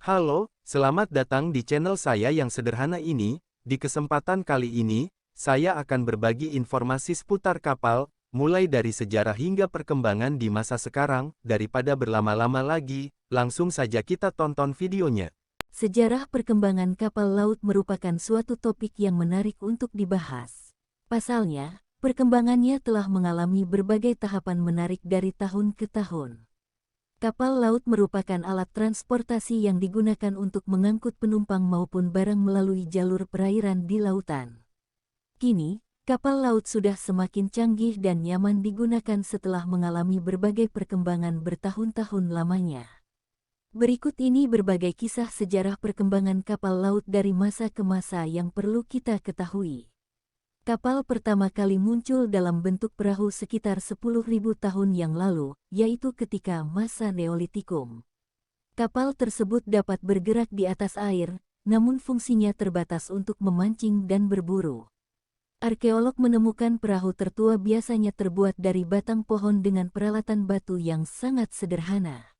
Halo, selamat datang di channel saya yang sederhana ini. Di kesempatan kali ini, saya akan berbagi informasi seputar kapal, mulai dari sejarah hingga perkembangan di masa sekarang. Daripada berlama-lama lagi, langsung saja kita tonton videonya. Sejarah perkembangan kapal laut merupakan suatu topik yang menarik untuk dibahas. Pasalnya, perkembangannya telah mengalami berbagai tahapan menarik dari tahun ke tahun. Kapal laut merupakan alat transportasi yang digunakan untuk mengangkut penumpang maupun barang melalui jalur perairan di lautan. Kini, kapal laut sudah semakin canggih dan nyaman digunakan setelah mengalami berbagai perkembangan bertahun-tahun lamanya. Berikut ini berbagai kisah sejarah perkembangan kapal laut dari masa ke masa yang perlu kita ketahui. Kapal pertama kali muncul dalam bentuk perahu sekitar 10.000 tahun yang lalu, yaitu ketika masa Neolitikum. Kapal tersebut dapat bergerak di atas air, namun fungsinya terbatas untuk memancing dan berburu. Arkeolog menemukan perahu tertua biasanya terbuat dari batang pohon dengan peralatan batu yang sangat sederhana.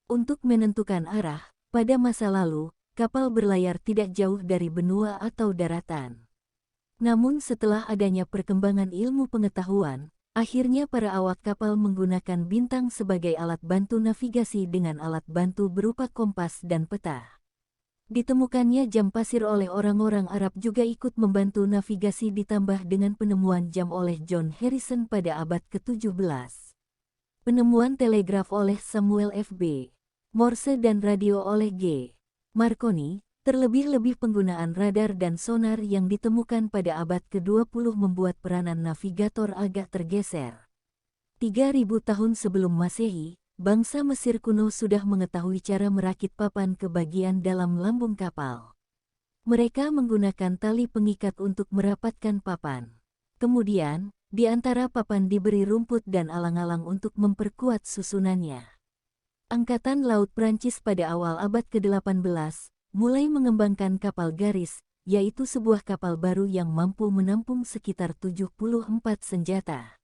Untuk menentukan arah, pada masa lalu, kapal berlayar tidak jauh dari benua atau daratan. Namun setelah adanya perkembangan ilmu pengetahuan, akhirnya para awak kapal menggunakan bintang sebagai alat bantu navigasi dengan alat bantu berupa kompas dan peta. Ditemukannya jam pasir oleh orang-orang Arab juga ikut membantu navigasi ditambah dengan penemuan jam oleh John Harrison pada abad ke-17. Penemuan telegraf oleh Samuel F.B. Morse dan radio oleh G. Marconi, terlebih-lebih penggunaan radar dan sonar yang ditemukan pada abad ke-20 membuat peranan navigator agak tergeser. 3.000 tahun sebelum Masehi, bangsa Mesir kuno sudah mengetahui cara merakit papan ke bagian dalam lambung kapal. Mereka menggunakan tali pengikat untuk merapatkan papan. Kemudian, di antara papan diberi rumput dan alang-alang untuk memperkuat susunannya. Angkatan Laut Prancis pada awal abad ke-18 mulai mengembangkan kapal garis, yaitu sebuah kapal baru yang mampu menampung sekitar 74 senjata.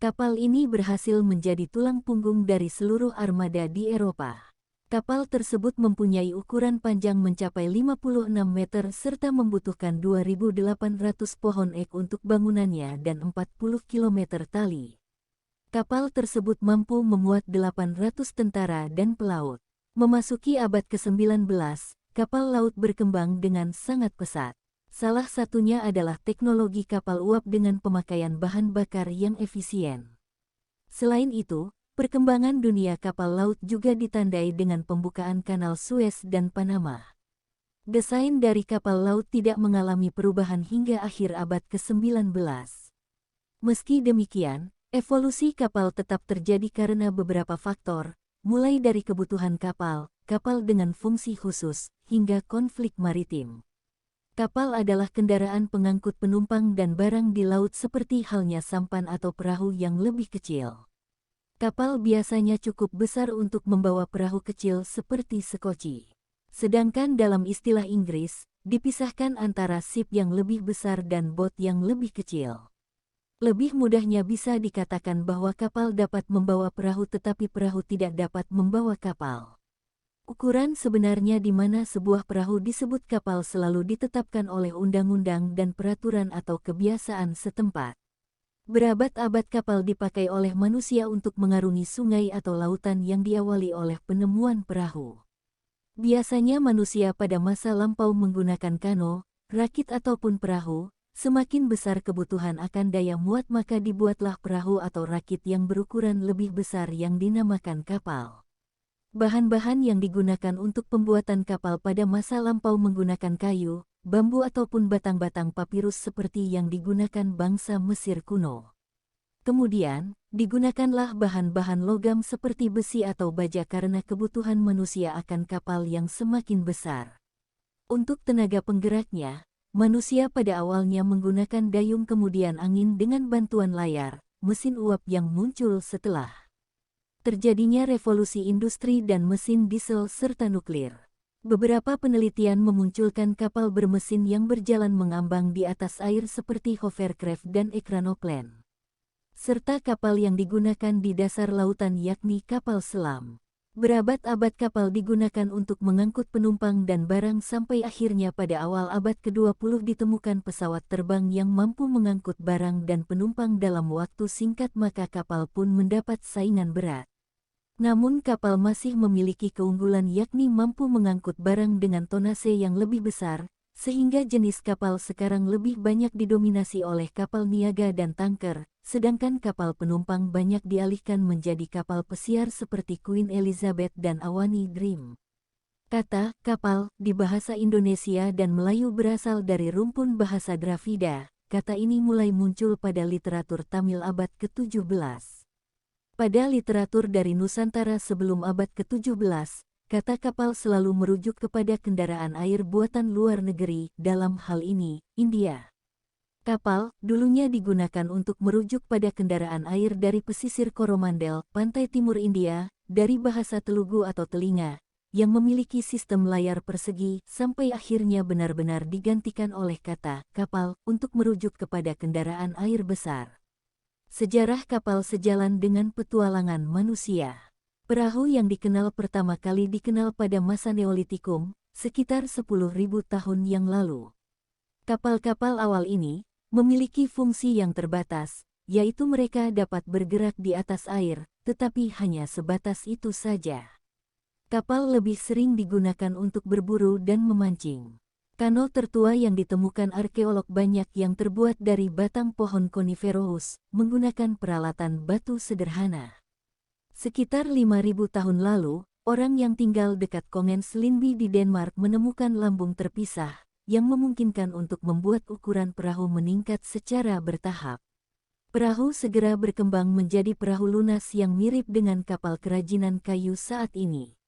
Kapal ini berhasil menjadi tulang punggung dari seluruh armada di Eropa. Kapal tersebut mempunyai ukuran panjang mencapai 56 meter serta membutuhkan 2.800 pohon ek untuk bangunannya dan 40 km tali. Kapal tersebut mampu memuat 800 tentara dan pelaut. Memasuki abad ke-19, kapal laut berkembang dengan sangat pesat. Salah satunya adalah teknologi kapal uap dengan pemakaian bahan bakar yang efisien. Selain itu, perkembangan dunia kapal laut juga ditandai dengan pembukaan kanal Suez dan Panama. Desain dari kapal laut tidak mengalami perubahan hingga akhir abad ke-19. Meski demikian, evolusi kapal tetap terjadi karena beberapa faktor, mulai dari kebutuhan kapal, kapal dengan fungsi khusus, hingga konflik maritim. Kapal adalah kendaraan pengangkut penumpang dan barang di laut seperti halnya sampan atau perahu yang lebih kecil. Kapal biasanya cukup besar untuk membawa perahu kecil seperti sekoci. Sedangkan dalam istilah Inggris, dipisahkan antara ship yang lebih besar dan boat yang lebih kecil. Lebih mudahnya bisa dikatakan bahwa kapal dapat membawa perahu tetapi perahu tidak dapat membawa kapal. Ukuran sebenarnya di mana sebuah perahu disebut kapal selalu ditetapkan oleh undang-undang dan peraturan atau kebiasaan setempat. Berabad-abad kapal dipakai oleh manusia untuk mengarungi sungai atau lautan yang diawali oleh penemuan perahu. Biasanya manusia pada masa lampau menggunakan kano, rakit ataupun perahu. Semakin besar kebutuhan akan daya muat maka dibuatlah perahu atau rakit yang berukuran lebih besar yang dinamakan kapal. Bahan-bahan yang digunakan untuk pembuatan kapal pada masa lampau menggunakan kayu, bambu ataupun batang-batang papirus seperti yang digunakan bangsa Mesir kuno. Kemudian, digunakanlah bahan-bahan logam seperti besi atau baja karena kebutuhan manusia akan kapal yang semakin besar. Untuk tenaga penggeraknya, manusia pada awalnya menggunakan dayung kemudian angin dengan bantuan layar, mesin uap yang muncul setelah terjadinya revolusi industri dan mesin diesel serta nuklir. Beberapa penelitian memunculkan kapal bermesin yang berjalan mengambang di atas air seperti hovercraft dan ekranoplan. Serta kapal yang digunakan di dasar lautan yakni kapal selam. Berabad-abad kapal digunakan untuk mengangkut penumpang dan barang sampai akhirnya pada awal abad ke-20 ditemukan pesawat terbang yang mampu mengangkut barang dan penumpang dalam waktu singkat, maka kapal pun mendapat saingan berat. Namun kapal masih memiliki keunggulan, yakni mampu mengangkut barang dengan tonase yang lebih besar, sehingga jenis kapal sekarang lebih banyak didominasi oleh kapal niaga dan tanker, sedangkan kapal penumpang banyak dialihkan menjadi kapal pesiar seperti Queen Elizabeth dan Awani Dream. Kata kapal di bahasa Indonesia dan Melayu berasal dari rumpun bahasa Dravida. Kata ini mulai muncul pada literatur Tamil abad ke-17. Pada literatur dari Nusantara sebelum abad ke-17, kata kapal selalu merujuk kepada kendaraan air buatan luar negeri, dalam hal ini, India. Kapal dulunya digunakan untuk merujuk pada kendaraan air dari pesisir Coromandel, pantai timur India, dari bahasa Telugu atau telinga, yang memiliki sistem layar persegi, sampai akhirnya benar-benar digantikan oleh kata kapal untuk merujuk kepada kendaraan air besar. Sejarah kapal sejalan dengan petualangan manusia. Perahu yang dikenal pertama kali dikenal pada masa Neolitikum, sekitar 10.000 tahun yang lalu. Kapal-kapal awal ini memiliki fungsi yang terbatas, yaitu mereka dapat bergerak di atas air, tetapi hanya sebatas itu saja. Kapal lebih sering digunakan untuk berburu dan memancing. Kano tertua yang ditemukan arkeolog banyak yang terbuat dari batang pohon coniferous, menggunakan peralatan batu sederhana. Sekitar 5.000 tahun lalu, orang yang tinggal dekat Kongens Lindby di Denmark menemukan lambung terpisah, yang memungkinkan untuk membuat ukuran perahu meningkat secara bertahap. Perahu segera berkembang menjadi perahu lunas yang mirip dengan kapal kerajinan kayu saat ini.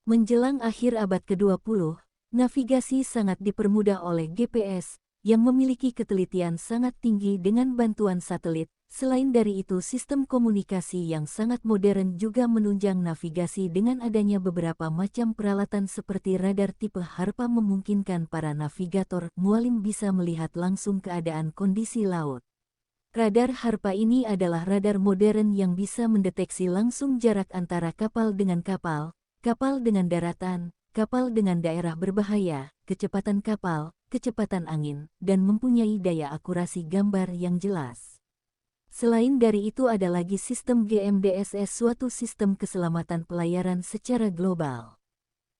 Menjelang akhir abad ke-20, navigasi sangat dipermudah oleh GPS, yang memiliki ketelitian sangat tinggi dengan bantuan satelit. Selain dari itu, sistem komunikasi yang sangat modern juga menunjang navigasi dengan adanya beberapa macam peralatan seperti radar tipe Harpa memungkinkan para navigator mualim bisa melihat langsung keadaan kondisi laut. Radar Harpa ini adalah radar modern yang bisa mendeteksi langsung jarak antara kapal dengan kapal, kapal dengan daratan, kapal dengan daerah berbahaya, kecepatan kapal, kecepatan angin, dan mempunyai daya akurasi gambar yang jelas. Selain dari itu ada lagi sistem GMDSS, suatu sistem keselamatan pelayaran secara global.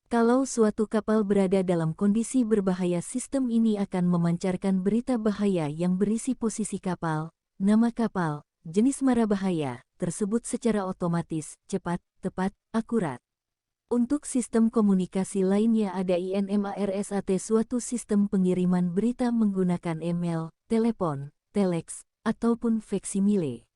Kalau suatu kapal berada dalam kondisi berbahaya, sistem ini akan memancarkan berita bahaya yang berisi posisi kapal, nama kapal, jenis mara bahaya, tersebut secara otomatis, cepat, tepat, akurat. Untuk sistem komunikasi lainnya ada INMARSAT, suatu sistem pengiriman berita menggunakan email, telepon, telex, ataupun faksimile.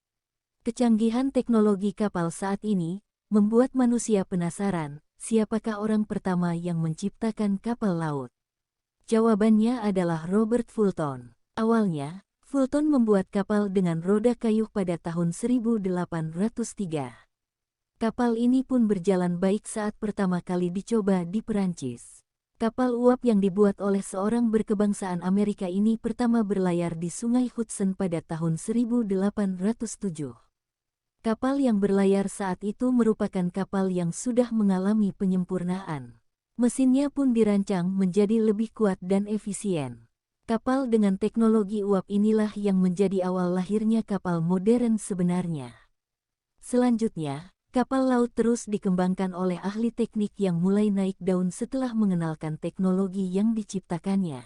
Kecanggihan teknologi kapal saat ini membuat manusia penasaran, siapakah orang pertama yang menciptakan kapal laut? Jawabannya adalah Robert Fulton. Awalnya, Fulton membuat kapal dengan roda kayu pada tahun 1803. Kapal ini pun berjalan baik saat pertama kali dicoba di Perancis. Kapal uap yang dibuat oleh seorang berkebangsaan Amerika ini pertama berlayar di Sungai Hudson pada tahun 1807. Kapal yang berlayar saat itu merupakan kapal yang sudah mengalami penyempurnaan. Mesinnya pun dirancang menjadi lebih kuat dan efisien. Kapal dengan teknologi uap inilah yang menjadi awal lahirnya kapal modern sebenarnya. Selanjutnya, kapal laut terus dikembangkan oleh ahli teknik yang mulai naik daun setelah mengenalkan teknologi yang diciptakannya.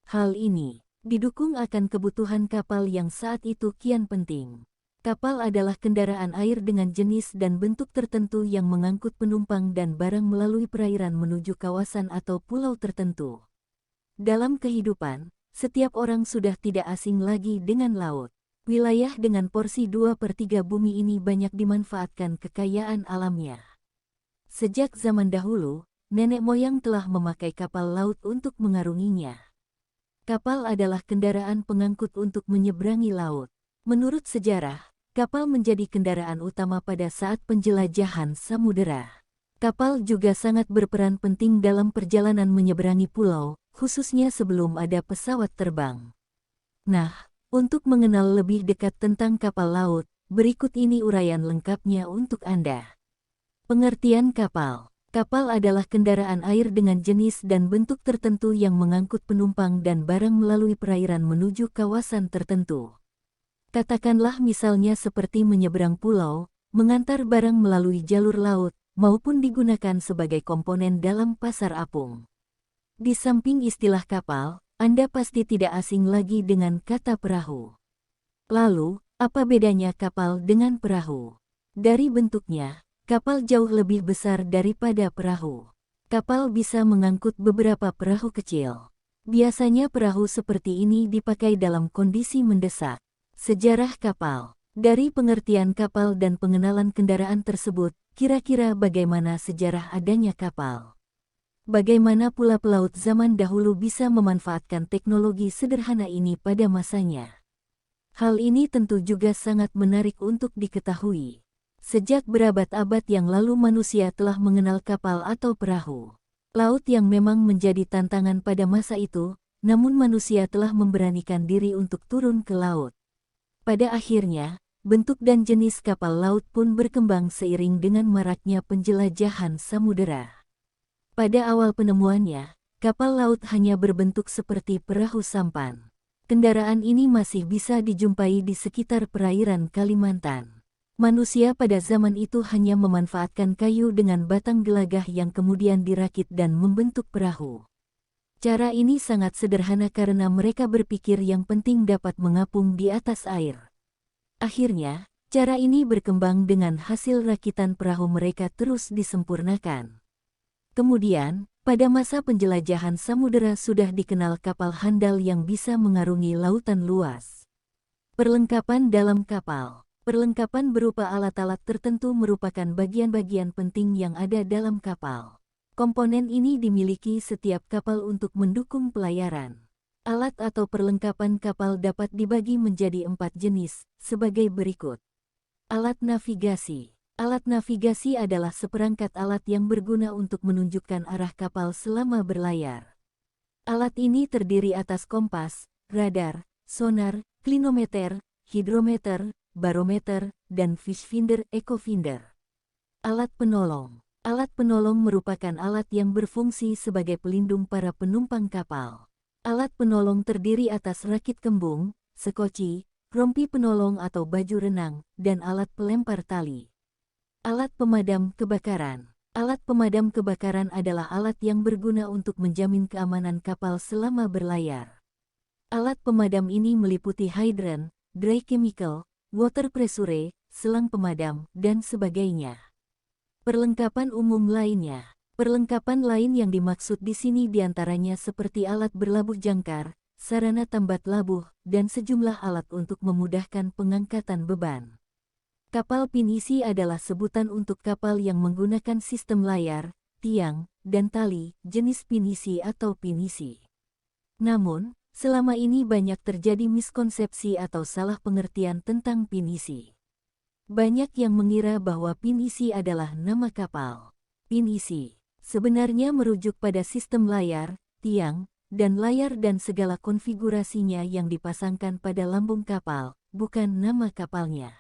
Hal ini didukung akan kebutuhan kapal yang saat itu kian penting. Kapal adalah kendaraan air dengan jenis dan bentuk tertentu yang mengangkut penumpang dan barang melalui perairan menuju kawasan atau pulau tertentu. Dalam kehidupan, setiap orang sudah tidak asing lagi dengan laut. Wilayah dengan porsi 2/3 bumi ini banyak dimanfaatkan kekayaan alamnya. Sejak zaman dahulu, nenek moyang telah memakai kapal laut untuk mengarunginya. Kapal adalah kendaraan pengangkut untuk menyeberangi laut. Menurut sejarah, kapal menjadi kendaraan utama pada saat penjelajahan samudera. Kapal juga sangat berperan penting dalam perjalanan menyeberangi pulau, khususnya sebelum ada pesawat terbang. Nah, untuk mengenal lebih dekat tentang kapal laut, berikut ini uraian lengkapnya untuk Anda. Pengertian kapal. Kapal adalah kendaraan air dengan jenis dan bentuk tertentu yang mengangkut penumpang dan barang melalui perairan menuju kawasan tertentu. Katakanlah misalnya seperti menyeberang pulau, mengantar barang melalui jalur laut, maupun digunakan sebagai komponen dalam pasar apung. Di samping istilah kapal, Anda pasti tidak asing lagi dengan kata perahu. Lalu, apa bedanya kapal dengan perahu? Dari bentuknya, kapal jauh lebih besar daripada perahu. Kapal bisa mengangkut beberapa perahu kecil. Biasanya perahu seperti ini dipakai dalam kondisi mendesak. Sejarah kapal. Dari pengertian kapal dan pengenalan kendaraan tersebut, kira-kira bagaimana sejarah adanya kapal? Bagaimana pula pelaut zaman dahulu bisa memanfaatkan teknologi sederhana ini pada masanya? Hal ini tentu juga sangat menarik untuk diketahui. Sejak berabad-abad yang lalu manusia telah mengenal kapal atau perahu. Laut yang memang menjadi tantangan pada masa itu, namun manusia telah memberanikan diri untuk turun ke laut. Pada akhirnya, bentuk dan jenis kapal laut pun berkembang seiring dengan maraknya penjelajahan samudera. Pada awal penemuannya, kapal laut hanya berbentuk seperti perahu sampan. Kendaraan ini masih bisa dijumpai di sekitar perairan Kalimantan. Manusia pada zaman itu hanya memanfaatkan kayu dengan batang gelagah yang kemudian dirakit dan membentuk perahu. Cara ini sangat sederhana karena mereka berpikir yang penting dapat mengapung di atas air. Akhirnya, cara ini berkembang dengan hasil rakitan perahu mereka terus disempurnakan. Kemudian, pada masa penjelajahan samudera sudah dikenal kapal handal yang bisa mengarungi lautan luas. Perlengkapan dalam kapal. Perlengkapan berupa alat-alat tertentu merupakan bagian-bagian penting yang ada dalam kapal. Komponen ini dimiliki setiap kapal untuk mendukung pelayaran. Alat atau perlengkapan kapal dapat dibagi menjadi 4 jenis, sebagai berikut. Alat navigasi. Alat navigasi adalah seperangkat alat yang berguna untuk menunjukkan arah kapal selama berlayar. Alat ini terdiri atas kompas, radar, sonar, klinometer, hidrometer, barometer, dan fishfinder ekofinder. Alat penolong. Alat penolong merupakan alat yang berfungsi sebagai pelindung para penumpang kapal. Alat penolong terdiri atas rakit kembung, sekoci, rompi penolong atau baju renang, dan alat pelempar tali. Alat pemadam kebakaran. Alat pemadam kebakaran adalah alat yang berguna untuk menjamin keamanan kapal selama berlayar. Alat pemadam ini meliputi hidran, dry chemical, water pressure, selang pemadam, dan sebagainya. Perlengkapan umum lainnya. Perlengkapan lain yang dimaksud di sini diantaranya seperti alat berlabuh jangkar, sarana tambat labuh, dan sejumlah alat untuk memudahkan pengangkatan beban. Kapal pinisi adalah sebutan untuk kapal yang menggunakan sistem layar, tiang, dan tali, jenis pinisi atau pinisi. Namun, selama ini banyak terjadi miskonsepsi atau salah pengertian tentang pinisi. Banyak yang mengira bahwa pinisi adalah nama kapal. Pinisi sebenarnya merujuk pada sistem layar, tiang, dan layar dan segala konfigurasinya yang dipasangkan pada lambung kapal, bukan nama kapalnya.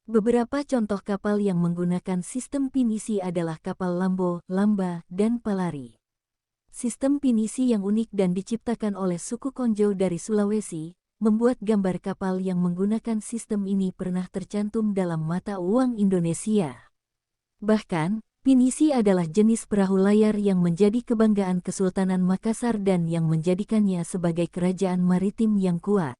Beberapa contoh kapal yang menggunakan sistem pinisi adalah kapal Lambo, Lamba, dan Palari. Sistem pinisi yang unik dan diciptakan oleh suku Konjo dari Sulawesi, membuat gambar kapal yang menggunakan sistem ini pernah tercantum dalam mata uang Indonesia. Bahkan, pinisi adalah jenis perahu layar yang menjadi kebanggaan Kesultanan Makassar dan yang menjadikannya sebagai kerajaan maritim yang kuat.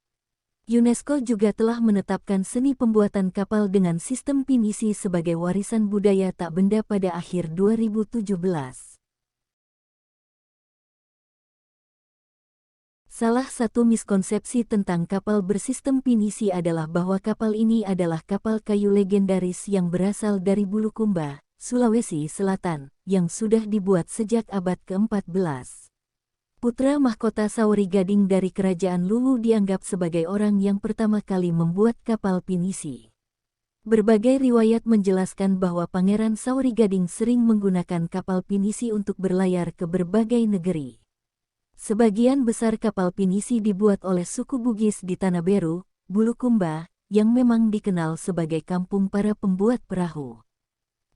UNESCO juga telah menetapkan seni pembuatan kapal dengan sistem pinisi sebagai warisan budaya tak benda pada akhir 2017. Salah satu miskonsepsi tentang kapal bersistem pinisi adalah bahwa kapal ini adalah kapal kayu legendaris yang berasal dari Bulukumba, Sulawesi Selatan, yang sudah dibuat sejak abad ke-14. Putra mahkota Sauri Gading dari Kerajaan Luwu dianggap sebagai orang yang pertama kali membuat kapal pinisi. Berbagai riwayat menjelaskan bahwa Pangeran Sauri Gading sering menggunakan kapal pinisi untuk berlayar ke berbagai negeri. Sebagian besar kapal pinisi dibuat oleh suku Bugis di Tanah Beru, Bulukumba, yang memang dikenal sebagai kampung para pembuat perahu.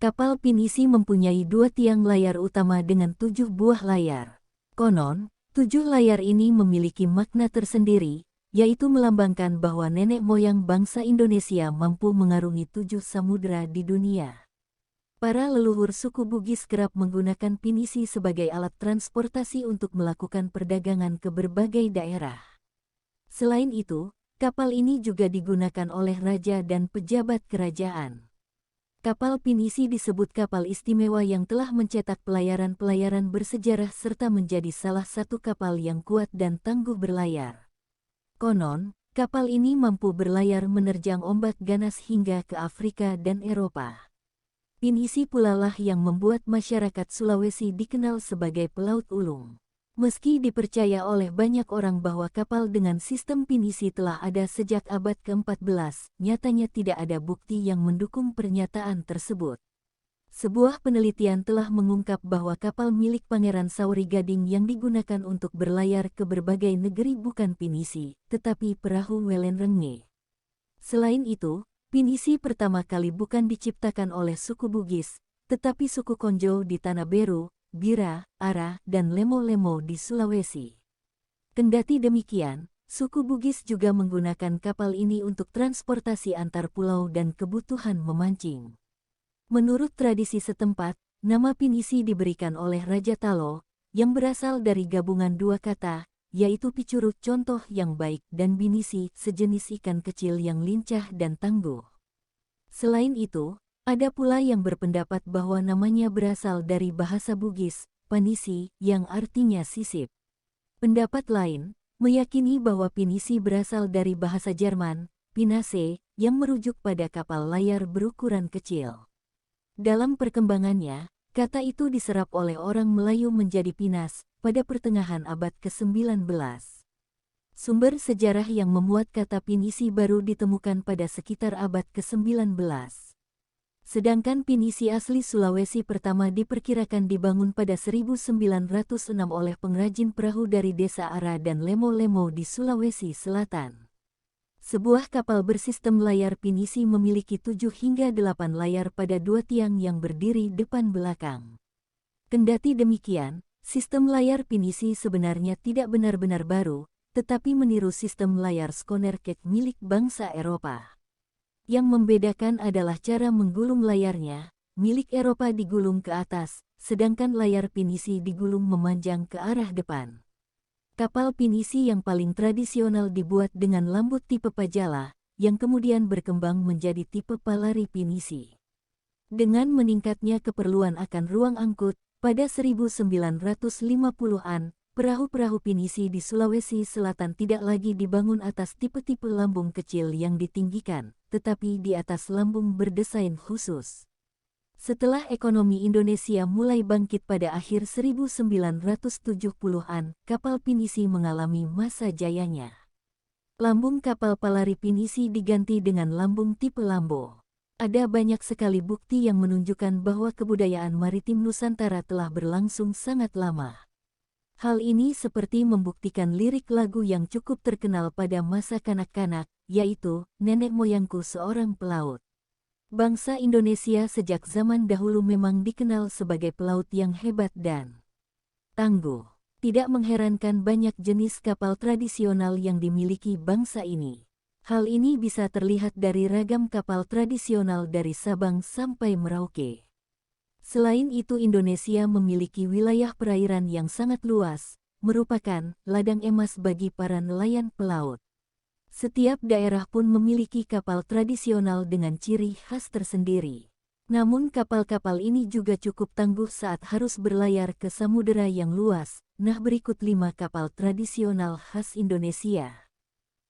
Kapal pinisi mempunyai 2 tiang layar utama dengan 7 buah layar. Konon, 7 layar ini memiliki makna tersendiri, yaitu melambangkan bahwa nenek moyang bangsa Indonesia mampu mengarungi 7 samudera di dunia. Para leluhur suku Bugis kerap menggunakan pinisi sebagai alat transportasi untuk melakukan perdagangan ke berbagai daerah. Selain itu, kapal ini juga digunakan oleh raja dan pejabat kerajaan. Kapal pinisi disebut kapal istimewa yang telah mencetak pelayaran-pelayaran bersejarah serta menjadi salah satu kapal yang kuat dan tangguh berlayar. Konon, kapal ini mampu berlayar menerjang ombak ganas hingga ke Afrika dan Eropa. Pinisi pula lah yang membuat masyarakat Sulawesi dikenal sebagai pelaut ulung. Meski dipercaya oleh banyak orang bahwa kapal dengan sistem pinisi telah ada sejak abad ke-14, nyatanya tidak ada bukti yang mendukung pernyataan tersebut. Sebuah penelitian telah mengungkap bahwa kapal milik Pangeran Sauri Gading yang digunakan untuk berlayar ke berbagai negeri bukan pinisi, tetapi perahu Welenrenge. Selain itu, pinisi pertama kali bukan diciptakan oleh suku Bugis, tetapi suku Konjo di Tanah Beru, Bira, Ara, dan Lemo-Lemo di Sulawesi. Kendati demikian, suku Bugis juga menggunakan kapal ini untuk transportasi antar pulau dan kebutuhan memancing. Menurut tradisi setempat, nama pinisi diberikan oleh Raja Talo, yang berasal dari gabungan 2 kata, yaitu picurut contoh yang baik dan binisi sejenis ikan kecil yang lincah dan tangguh. Selain itu, ada pula yang berpendapat bahwa namanya berasal dari bahasa Bugis, panisi, yang artinya sisip. Pendapat lain, meyakini bahwa pinisi berasal dari bahasa Jerman, pinase, yang merujuk pada kapal layar berukuran kecil. Dalam perkembangannya, kata itu diserap oleh orang Melayu menjadi pinas, pada pertengahan abad ke-19. Sumber sejarah yang memuat kata pinisi baru ditemukan pada sekitar abad ke-19. Sedangkan pinisi asli Sulawesi pertama diperkirakan dibangun pada 1906 oleh pengrajin perahu dari desa Ara dan Lemo-Lemo di Sulawesi Selatan. Sebuah kapal bersistem layar pinisi memiliki 7 hingga 8 layar pada 2 tiang yang berdiri depan belakang. Kendati demikian, sistem layar pinisi sebenarnya tidak benar-benar baru, tetapi meniru sistem layar Skonerket milik bangsa Eropa. Yang membedakan adalah cara menggulung layarnya, milik Eropa digulung ke atas, sedangkan layar pinisi digulung memanjang ke arah depan. Kapal pinisi yang paling tradisional dibuat dengan lambut tipe Pajala, yang kemudian berkembang menjadi tipe Palari pinisi. Dengan meningkatnya keperluan akan ruang angkut, pada 1950-an, perahu-perahu pinisi di Sulawesi Selatan tidak lagi dibangun atas tipe-tipe lambung kecil yang ditinggikan, tetapi di atas lambung berdesain khusus. Setelah ekonomi Indonesia mulai bangkit pada akhir 1970-an, kapal pinisi mengalami masa jayanya. Lambung kapal Palari pinisi diganti dengan lambung tipe Lambo. Ada banyak sekali bukti yang menunjukkan bahwa kebudayaan maritim Nusantara telah berlangsung sangat lama. Hal ini seperti membuktikan lirik lagu yang cukup terkenal pada masa kanak-kanak, yaitu "Nenek Moyangku Seorang Pelaut". Bangsa Indonesia sejak zaman dahulu memang dikenal sebagai pelaut yang hebat dan tangguh. Tidak mengherankan banyak jenis kapal tradisional yang dimiliki bangsa ini. Hal ini bisa terlihat dari ragam kapal tradisional dari Sabang sampai Merauke. Selain itu Indonesia memiliki wilayah perairan yang sangat luas, merupakan ladang emas bagi para nelayan pelaut. Setiap daerah pun memiliki kapal tradisional dengan ciri khas tersendiri. Namun kapal-kapal ini juga cukup tangguh saat harus berlayar ke samudera yang luas. Nah, berikut 5 kapal tradisional khas Indonesia.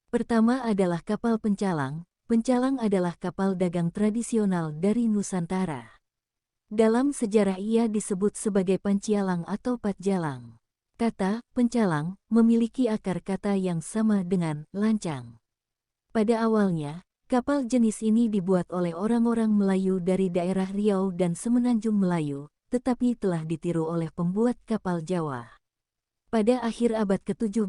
Pertama adalah kapal pencalang. Pencalang adalah kapal dagang tradisional dari Nusantara. Dalam sejarah ia disebut sebagai pancialang atau patjalang. Kata pencalang memiliki akar kata yang sama dengan lancang. Pada awalnya, kapal jenis ini dibuat oleh orang-orang Melayu dari daerah Riau dan Semenanjung Melayu, tetapi telah ditiru oleh pembuat kapal Jawa. Pada akhir abad ke-17,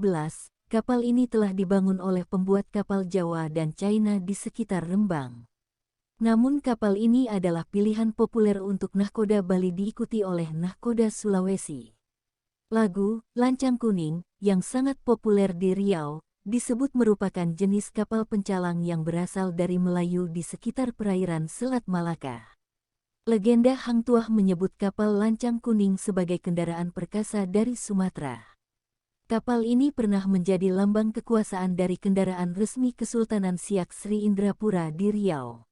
kapal ini telah dibangun oleh pembuat kapal Jawa dan China di sekitar Rembang. Namun kapal ini adalah pilihan populer untuk nahkoda Bali diikuti oleh nahkoda Sulawesi. Lagu, Lancang Kuning, yang sangat populer di Riau, disebut merupakan jenis kapal pencalang yang berasal dari Melayu di sekitar perairan Selat Malaka. Legenda Hang Tuah menyebut kapal Lancang Kuning sebagai kendaraan perkasa dari Sumatera. Kapal ini pernah menjadi lambang kekuasaan dari kendaraan resmi Kesultanan Siak Sri Indrapura di Riau.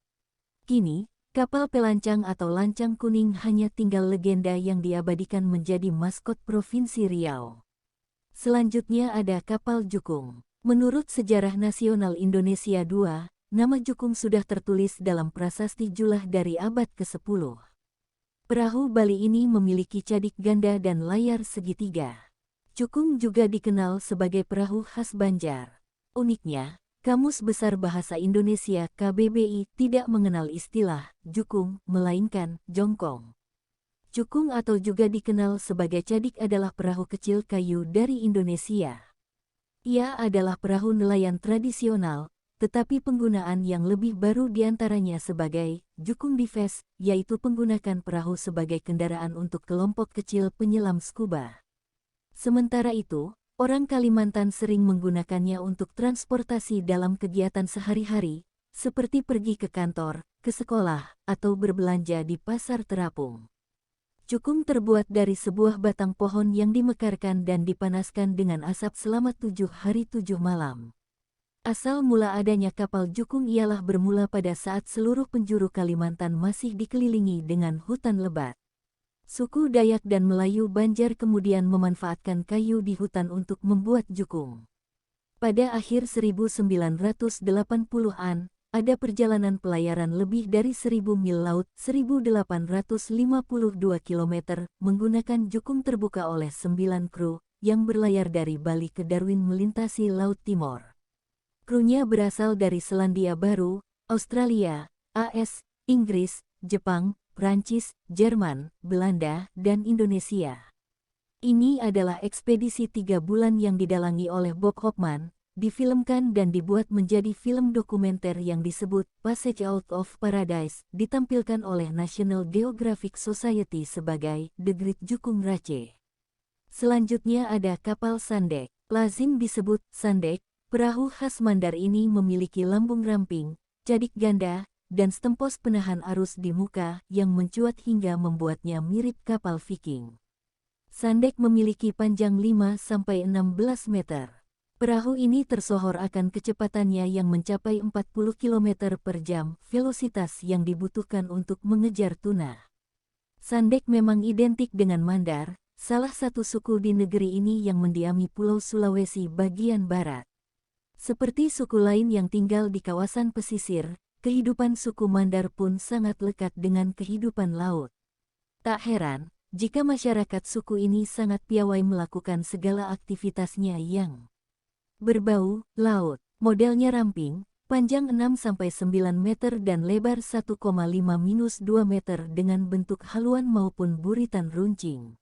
Kini, kapal pelancang atau Lancang Kuning hanya tinggal legenda yang diabadikan menjadi maskot Provinsi Riau. Selanjutnya ada kapal Jukung. Menurut Sejarah Nasional Indonesia II, nama Jukung sudah tertulis dalam prasasti Julah dari abad ke-10. Perahu Bali ini memiliki cadik ganda dan layar segitiga. Jukung juga dikenal sebagai perahu khas Banjar. Uniknya, Kamus Besar Bahasa Indonesia KBBI tidak mengenal istilah jukung, melainkan jongkong. Jukung atau juga dikenal sebagai cadik adalah perahu kecil kayu dari Indonesia. Ia adalah perahu nelayan tradisional, tetapi penggunaan yang lebih baru diantaranya sebagai jukung dives, yaitu menggunakan perahu sebagai kendaraan untuk kelompok kecil penyelam scuba. Sementara itu, orang Kalimantan sering menggunakannya untuk transportasi dalam kegiatan sehari-hari, seperti pergi ke kantor, ke sekolah, atau berbelanja di pasar terapung. Jukung terbuat dari sebuah batang pohon yang dimekarkan dan dipanaskan dengan asap selama 7 hari 7 malam. Asal mula adanya kapal Jukung ialah bermula pada saat seluruh penjuru Kalimantan masih dikelilingi dengan hutan lebat. Suku Dayak dan Melayu Banjar kemudian memanfaatkan kayu di hutan untuk membuat jukung. Pada akhir 1980-an, ada perjalanan pelayaran lebih dari 1000 mil laut, 1852 km, menggunakan jukung terbuka oleh 9 kru, yang berlayar dari Bali ke Darwin melintasi Laut Timor. Krunya berasal dari Selandia Baru, Australia, AS, Inggris, Jepang, Prancis, Jerman, Belanda, dan Indonesia. Ini adalah ekspedisi 3 bulan yang didalangi oleh Bob Hoffman, difilmkan dan dibuat menjadi film dokumenter yang disebut Passage Out of Paradise, ditampilkan oleh National Geographic Society sebagai The Great Jukung Race. Selanjutnya ada kapal Sandek, lazim disebut Sandek. Perahu khas Mandar ini memiliki lambung ramping, cadik ganda, dan stempos penahan arus di muka yang mencuat hingga membuatnya mirip kapal Viking. Sandek memiliki panjang 5-16 meter. Perahu ini tersohor akan kecepatannya yang mencapai 40 km per jam, velositas yang dibutuhkan untuk mengejar tuna. Sandek memang identik dengan Mandar, salah satu suku di negeri ini yang mendiami Pulau Sulawesi bagian barat. Seperti suku lain yang tinggal di kawasan pesisir, kehidupan suku Mandar pun sangat lekat dengan kehidupan laut. Tak heran, jika masyarakat suku ini sangat piawai melakukan segala aktivitasnya yang berbau laut. Modelnya ramping, panjang 6-9 meter dan lebar 1,5-2 meter dengan bentuk haluan maupun buritan runcing.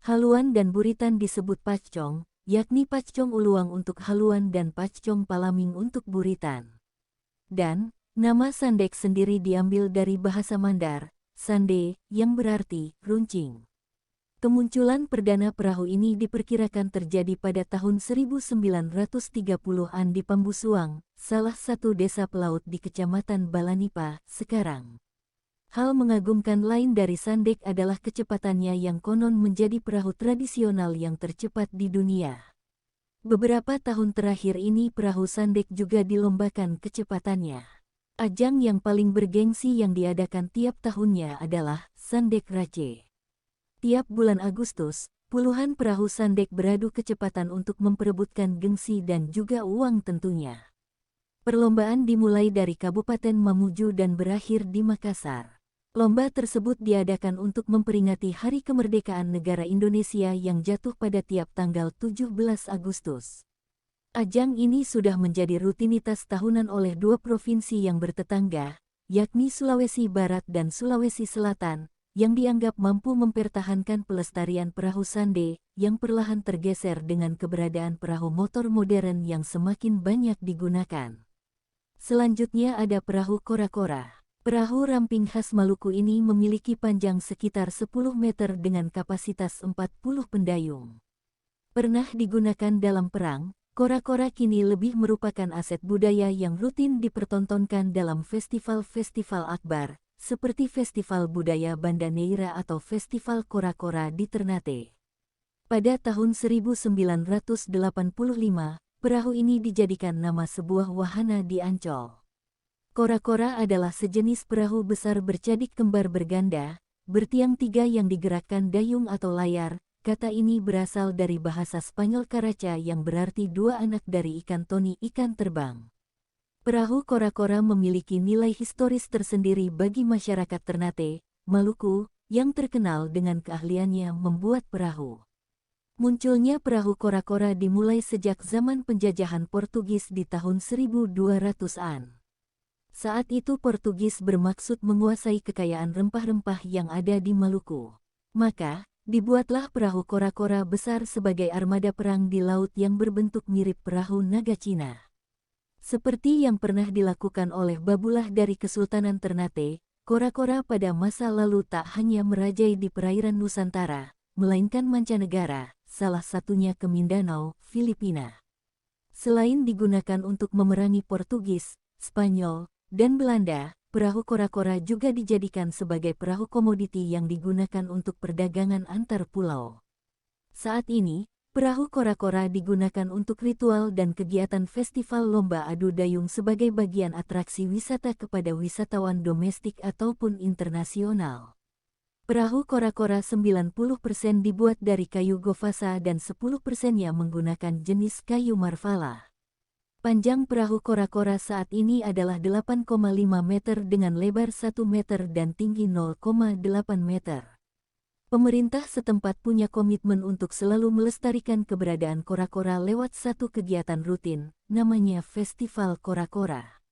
Haluan dan buritan disebut pacong, yakni pacong uluang untuk haluan dan pacong palaming untuk buritan. Dan, nama Sandek sendiri diambil dari bahasa Mandar, sande, yang berarti runcing. Kemunculan perdana perahu ini diperkirakan terjadi pada tahun 1930-an di Pambusuang, salah satu desa pelaut di Kecamatan Balanipa, sekarang. Hal mengagumkan lain dari Sandek adalah kecepatannya yang konon menjadi perahu tradisional yang tercepat di dunia. Beberapa tahun terakhir ini perahu Sandek juga dilombakan kecepatannya. Ajang yang paling bergengsi yang diadakan tiap tahunnya adalah Sandek Race. Tiap bulan Agustus, puluhan perahu Sandek beradu kecepatan untuk memperebutkan gengsi dan juga uang tentunya. Perlombaan dimulai dari Kabupaten Mamuju dan berakhir di Makassar. Lomba tersebut diadakan untuk memperingati Hari Kemerdekaan Negara Indonesia yang jatuh pada tiap tanggal 17 Agustus. Ajang ini sudah menjadi rutinitas tahunan oleh 2 provinsi yang bertetangga, yakni Sulawesi Barat dan Sulawesi Selatan, yang dianggap mampu mempertahankan pelestarian perahu sande, yang perlahan tergeser dengan keberadaan perahu motor modern yang semakin banyak digunakan. Selanjutnya ada perahu kora-kora. Perahu ramping khas Maluku ini memiliki panjang sekitar 10 meter dengan kapasitas 40 pendayung. Pernah digunakan dalam perang, kora-kora kini lebih merupakan aset budaya yang rutin dipertontonkan dalam festival-festival akbar, seperti Festival Budaya Banda Neira atau Festival Kora-Kora di Ternate. Pada tahun 1985, perahu ini dijadikan nama sebuah wahana di Ancol. Kora-kora adalah sejenis perahu besar bercadik kembar berganda, bertiang tiga yang digerakkan dayung atau layar. Kata ini berasal dari bahasa Spanyol caraca yang berarti dua anak dari ikan toni, ikan terbang. Perahu kora-kora memiliki nilai historis tersendiri bagi masyarakat Ternate, Maluku, yang terkenal dengan keahliannya membuat perahu. Munculnya perahu kora-kora dimulai sejak zaman penjajahan Portugis di tahun 1200-an. Saat itu Portugis bermaksud menguasai kekayaan rempah-rempah yang ada di Maluku. Maka, dibuatlah perahu kora-kora besar sebagai armada perang di laut yang berbentuk mirip perahu naga Cina. Seperti yang pernah dilakukan oleh Babulah dari Kesultanan Ternate, kora-kora pada masa lalu tak hanya merajai di perairan Nusantara, melainkan mancanegara, salah satunya ke Mindanao, Filipina. Selain digunakan untuk memerangi Portugis, Spanyol, dan Belanda, perahu kora-kora juga dijadikan sebagai perahu komoditi yang digunakan untuk perdagangan antar pulau. Saat ini, perahu kora-kora digunakan untuk ritual dan kegiatan festival lomba adu dayung sebagai bagian atraksi wisata kepada wisatawan domestik ataupun internasional. Perahu kora-kora 90% dibuat dari kayu gofasa dan 10%-nya menggunakan jenis kayu marvala. Panjang perahu kora-kora saat ini adalah 8,5 meter dengan lebar 1 meter dan tinggi 0,8 meter. Pemerintah setempat punya komitmen untuk selalu melestarikan keberadaan kora-kora lewat satu kegiatan rutin, namanya Festival Kora-Kora.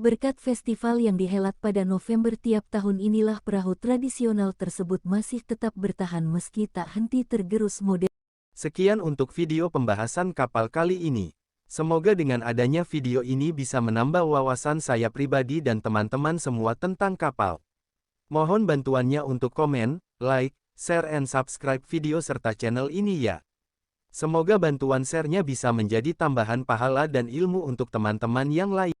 Berkat festival yang dihelat pada November tiap tahun inilah perahu tradisional tersebut masih tetap bertahan meski tak henti tergerus modern. Sekian untuk video pembahasan kapal kali ini. Semoga dengan adanya video ini bisa menambah wawasan saya pribadi dan teman-teman semua tentang kapal. Mohon bantuannya untuk komen, like, share and subscribe video serta channel ini ya. Semoga bantuan share-nya bisa menjadi tambahan pahala dan ilmu untuk teman-teman yang lain.